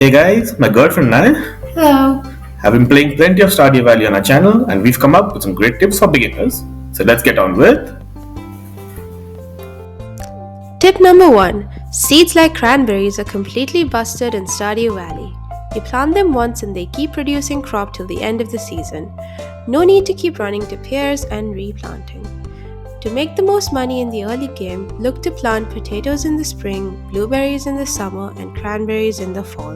Hey guys, my girlfriend and I Hello. have been playing plenty of Stardew Valley on our channel and we've come up with some great tips for beginners. So let's get on with. Tip number 1. Seeds like cranberries are completely busted in Stardew Valley. You plant them once and they keep producing crop till the end of the season. No need to keep running to pears and replanting. To make the most money in the early game, look to plant potatoes in the spring, blueberries in the summer, and cranberries in the fall.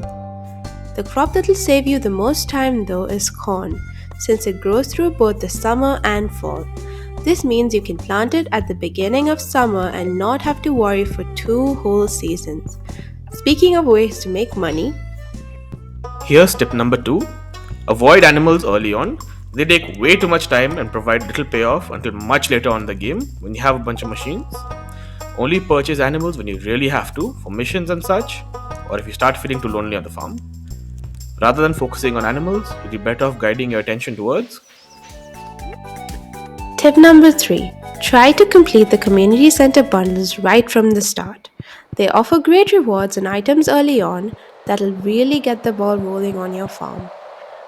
The crop that will save you the most time though is corn, since it grows through both the summer and fall. This means you can plant it at the beginning of summer and not have to worry for 2 whole seasons. Speaking of ways to make money, Here's tip number 2. Avoid animals early on. They take way too much time and provide little payoff until much later on in the game when you have a bunch of machines. Only purchase animals when you really have to for missions and such, or if you start feeling too lonely on the farm. Rather than focusing on animals, you'd be better off guiding your attention towards. tip number 3. Try to complete the community center bundles right from the start. They offer great rewards and items early on that'll really get the ball rolling on your farm.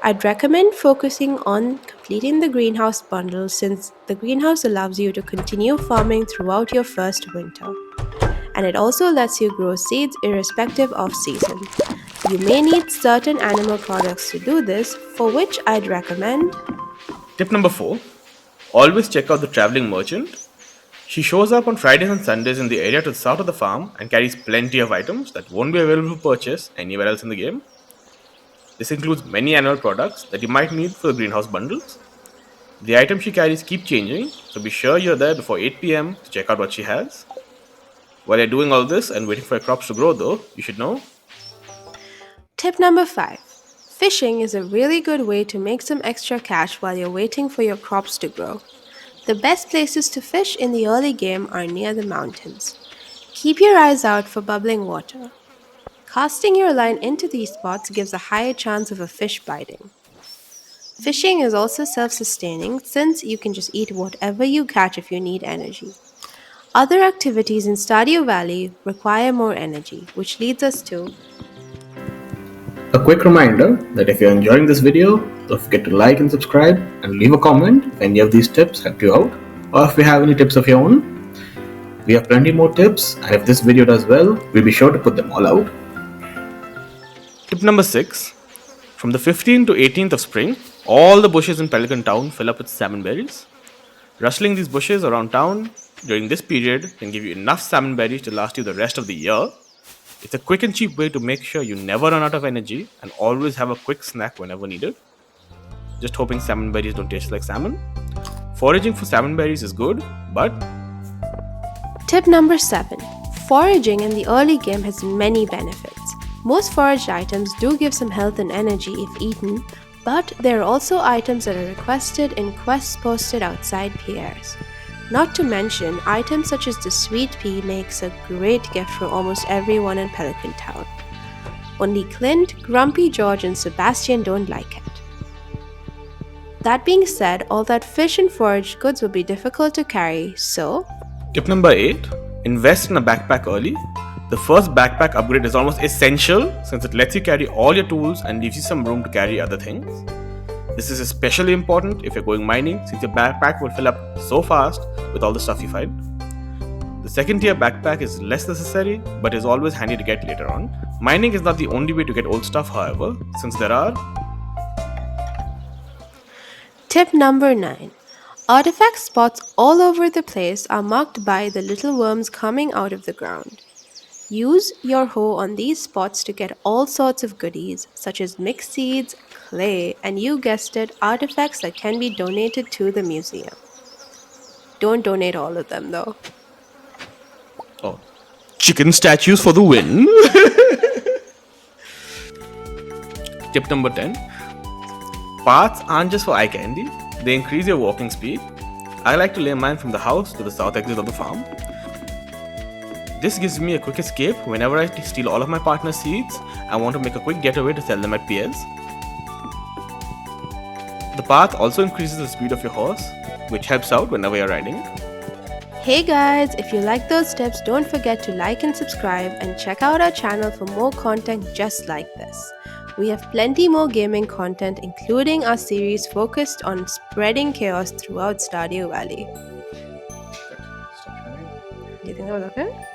I'd recommend focusing on completing the greenhouse bundle since the greenhouse allows you to continue farming throughout your first winter. And it also lets you grow seeds irrespective of season. You may need certain animal products to do this, for which I'd recommend. Tip number 4. Always check out the traveling merchant. She shows up on Fridays and Sundays in the area to the south of the farm and carries plenty of items that won't be available for purchase anywhere else in the game. This includes many annual products that you might need for the greenhouse bundles. The items she carries keep changing, so be sure you're there before 8 p.m. to check out what she has. While you're doing all this and waiting for your crops to grow, though, you should know. Tip number 5. Fishing is a really good way to make some extra cash while you're waiting for your crops to grow. The best places to fish in the early game are near the mountains. Keep your eyes out for bubbling water. Casting your line into these spots gives a higher chance of a fish biting. Fishing is also self sustaining since you can just eat whatever you catch if you need energy. Other activities in Stardew Valley require more energy, which leads us to A quick reminder that if you're enjoying this video, don't forget to like and subscribe and leave a comment if any of these tips help you out, or if you have any tips of your own. We have plenty more tips, and if this video does well, we'll be sure to put them all out. Tip number 6. From the 15th to 18th of spring, all the bushes in Pelican Town fill up with salmon berries. Rustling these bushes around town during this period can give you enough salmon berries to last you the rest of the year. It's a quick and cheap way to make sure you never run out of energy and always have a quick snack whenever needed. Just hoping salmon berries don't taste like salmon. Foraging for salmon berries is good, but tip number 7. Foraging in the early game has many benefits. Most foraged items do give some health and energy if eaten, but there are also items that are requested in quests posted outside PRs. Not to mention, items such as the sweet pea makes a great gift for almost everyone in Pelican Town. Only Clint, Grumpy George, and Sebastian don't like it. That being said, all that fish and foraged goods will be difficult to carry, so tip number 8. Invest in a backpack early. The first backpack upgrade is almost essential since it lets you carry all your tools and leaves you some room to carry other things. This is especially important if you're going mining since your backpack will fill up so fast with all the stuff you find. The second tier backpack is less necessary but is always handy to get later on. Mining is not the only way to get old stuff, however, since there are tip number 9. Artifact spots all over the place are marked by the little worms coming out of the ground. Use your hoe on these spots to get all sorts of goodies, such as mixed seeds, clay, and you guessed it, artifacts that can be donated to the museum. Don't donate all of them though. oh, chicken statues for the win. Tip number 10. Paths aren't just for eye candy, they increase your walking speed. I like to lay mine from the house to the south exit of the farm. This gives me a quick escape whenever I steal all of my partner's seeds and want to make a quick getaway to sell them at PS. The path also increases the speed of your horse, which helps out whenever you're riding. Hey guys, if you like those tips, don't forget to like and subscribe and check out our channel for more content just like this. We have plenty more gaming content, including our series focused on spreading chaos throughout Stardew Valley. Stop sharing. Do you think that was okay?